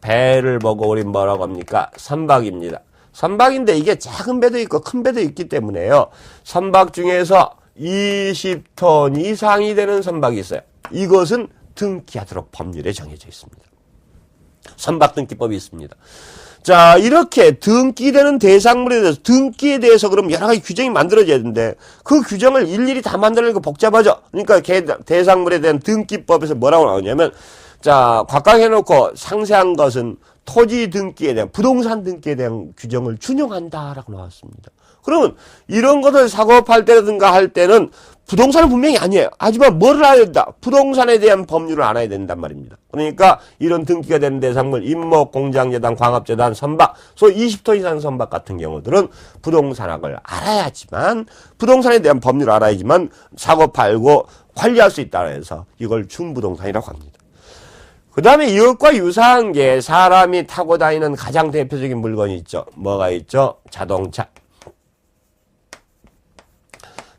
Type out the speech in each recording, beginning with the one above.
배를 보고 우린 뭐라고 합니까? 선박입니다. 선박인데 이게 작은 배도 있고 큰 배도 있기 때문에요. 선박 중에서 20톤 이상이 되는 선박이 있어요. 이것은 등기하도록 법률에 정해져 있습니다. 선박 등기법이 있습니다. 자, 이렇게 등기되는 대상물에 대해서, 등기에 대해서 그럼 여러 가지 규정이 만들어져야 되는데, 그 규정을 일일이 다 만들어내고 복잡하죠? 그러니까 대상물에 대한 등기법에서 뭐라고 나오냐면, 자, 각각해놓고 상세한 것은 토지 등기에 대한, 부동산 등기에 대한 규정을 준용한다라고 나왔습니다. 그러면 이런 것을 사고팔 때라든가 할 때는 부동산은 분명히 아니에요. 하지만 뭐를 알아야 된다? 부동산에 대한 법률을 알아야 된단 말입니다. 그러니까 이런 등기가 되는 대상물, 임목, 공장재단, 광업재단, 선박, 소위 20톤 이상 선박 같은 경우들은 부동산학을 알아야지만, 부동산에 대한 법률을 알아야지만 사고 팔고 관리할 수 있다 해서 이걸 준부동산이라고 합니다. 그 다음에 이것과 유사한 게 사람이 타고 다니는 가장 대표적인 물건이 있죠. 뭐가 있죠? 자동차.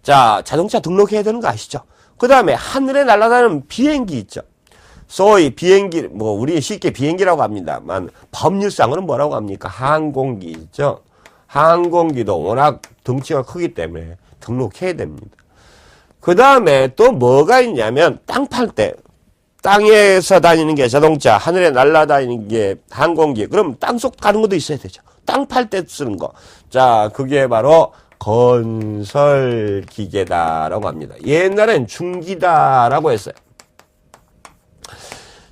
자, 자동차 등록해야 되는 거 아시죠? 그 다음에 하늘에 날아다니는 비행기 있죠. 소위 비행기, 우리 쉽게 비행기라고 합니다만, 법률상으로는 뭐라고 합니까? 항공기 있죠. 항공기도 워낙 덩치가 크기 때문에 등록해야 됩니다. 그 다음에 또 뭐가 있냐면, 땅 팔 때, 땅에서 다니는 게 자동차, 하늘에 날아다니는 게 항공기, 그럼 땅속 가는 것도 있어야 되죠. 땅 팔 때 쓰는 거. 자, 그게 바로 건설기계다라고 합니다. 옛날엔 중기다라고 했어요.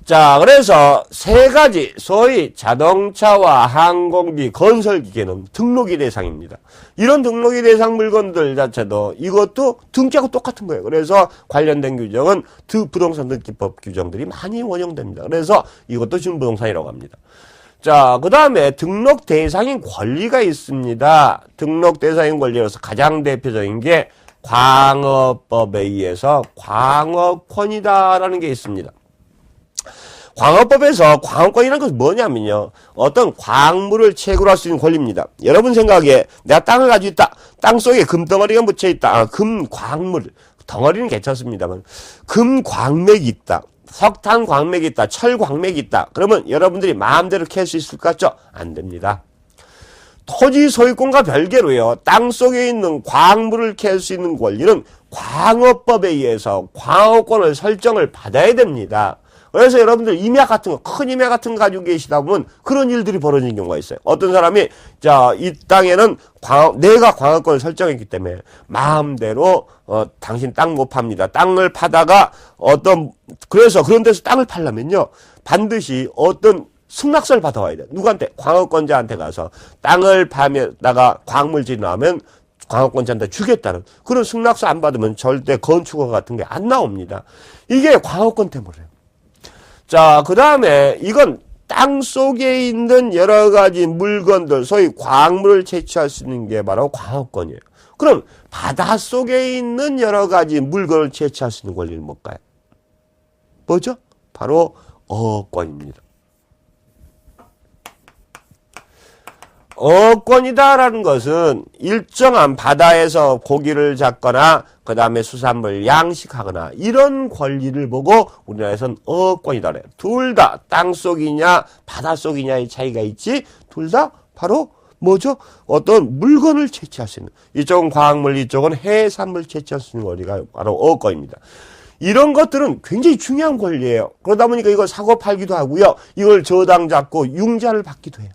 자, 그래서 세 가지, 소위 자동차와 항공기, 건설기계는 등록이 대상입니다. 이런 등록이 대상 물건들 자체도 이것도 등기하고 똑같은 거예요. 그래서 관련된 규정은 부동산 등기법 규정들이 많이 원용됩니다. 그래서 이것도 준부동산이라고 합니다. 자, 그 다음에 등록 대상인 권리가 있습니다. 등록 대상인 권리로서 가장 대표적인 게 광업법에 의해서 광업권이다라는 게 있습니다. 광업법에서 광업권이라는 것은 뭐냐면요. 어떤 광물을 채굴할 수 있는 권리입니다. 여러분 생각에 내가 땅을 가지고 있다. 땅 속에 금덩어리가 묻혀 있다. 금 광물. 덩어리는 괜찮습니다만 금 광맥이 있다. 석탄 광맥이 있다. 철 광맥이 있다. 그러면 여러분들이 마음대로 캘 수 있을 것 같죠? 안 됩니다. 토지 소유권과 별개로요. 땅 속에 있는 광물을 캘 수 있는 권리는 광업법에 의해서 광업권을 설정을 받아야 됩니다. 그래서 여러분들 임야 같은 거, 큰 임야 같은 거 가지고 계시다 보면 그런 일들이 벌어지는 경우가 있어요. 어떤 사람이, 자, 이 땅에는 내가 광업권을 설정했기 때문에 마음대로, 당신 땅 못 팝니다. 땅을 파다가 그래서 그런 데서 땅을 팔려면요. 반드시 어떤 승낙서를 받아와야 돼요. 누구한테? 광업권자한테 가서 땅을 파면다가 광물질이 나오면 광업권자한테 주겠다는 그런 승낙서 안 받으면 절대 건축허가 같은 게 안 나옵니다. 이게 광업권 때문에요. 자, 그 다음에 이건 땅 속에 있는 여러 가지 물건들, 소위 광물을 채취할 수 있는 게 바로 광업권이에요. 그럼 바다 속에 있는 여러 가지 물건을 채취할 수 있는 권리는 뭘까요? 뭐죠? 바로 어업권입니다. 어업권이다라는 것은 일정한 바다에서 고기를 잡거나 그 다음에 수산물 양식하거나 이런 권리를 보고 우리나라에서는 어업권이다 그래요. 둘 다 땅속이냐 바닷속이냐의 차이가 있지 둘 다 바로 뭐죠? 어떤 물건을 채취할 수 있는 이쪽은 과학물 이쪽은 해산물 채취할 수 있는 권리가 바로 어업권입니다. 이런 것들은 굉장히 중요한 권리예요. 그러다 보니까 이걸 사고 팔기도 하고요. 이걸 저당 잡고 융자를 받기도 해요.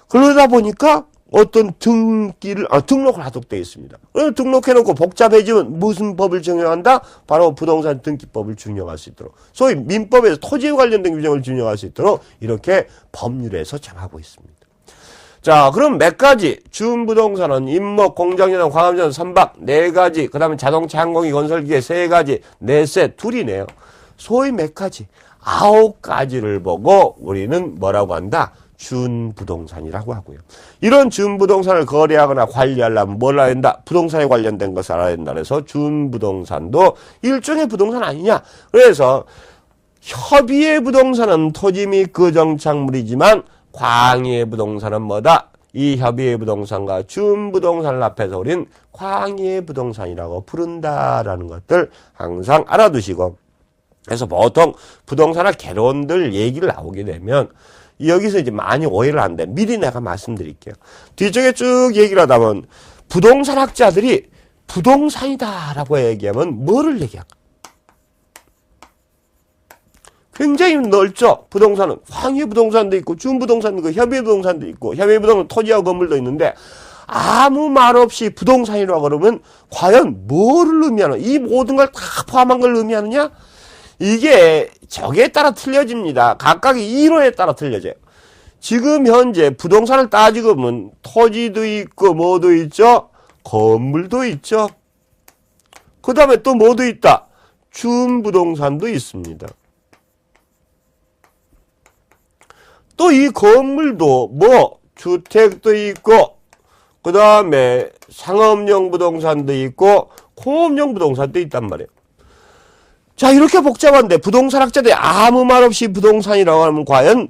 그러다 보니까 어떤 등록을 하도록 되어 있습니다. 등록해놓고 복잡해지면 무슨 법을 적용한다? 바로 부동산 등기법을 준용할 수 있도록. 소위 민법에서 토지에 관련된 규정을 준용할 수 있도록 이렇게 법률에서 정하고 있습니다. 자, 그럼 몇 가지? 준부동산은 임목, 공장재단, 광업재단, 선박 4가지, 그 다음에 자동차, 항공기, 건설기계 3가지, 넷셋, 둘이네요. 소위 몇 가지? 9가지를 보고 우리는 뭐라고 한다? 준부동산이라고 하고요. 이런 준부동산을 거래하거나 관리하려면 뭘 알아야 된다? 부동산에 관련된 것을 알아야 된다. 그래서 준부동산도 일종의 부동산 아니냐? 그래서 협의의 부동산은 토지 및 거정착물이지만 광의의 부동산은 뭐다? 이 협의의 부동산과 준부동산을 합해서 우린 광의의 부동산이라고 부른다라는 것들 항상 알아두시고 그래서 보통 부동산학 개론들 얘기를 나오게 되면 여기서 이제 많이 오해를 한대. 미리 내가 말씀드릴게요. 뒤쪽에 쭉 얘기를 하다 보면 부동산 학자들이 부동산이다라고 얘기하면 뭐를 얘기할까? 굉장히 넓죠. 부동산은 황해 부동산도 있고 준부동산도 있고 협의 부동산도 있고 협의 부동산 토지하고 건물도 있는데 아무 말 없이 부동산이라고 그러면 과연 뭐를 의미하는 이 모든 걸 다 포함한 걸 의미하느냐? 이게 저기에 따라 틀려집니다. 각각의 이론에 따라 틀려져요. 지금 현재 부동산을 따지고 보면 토지도 있고 뭐도 있죠. 건물도 있죠. 그 다음에 또 뭐도 있다. 준부동산도 있습니다. 또 이 건물도 뭐 주택도 있고 그 다음에 상업용 부동산도 있고 공업용 부동산도 있단 말이에요. 자, 이렇게 복잡한데 부동산 학자들이 아무 말 없이 부동산이라고 하면 과연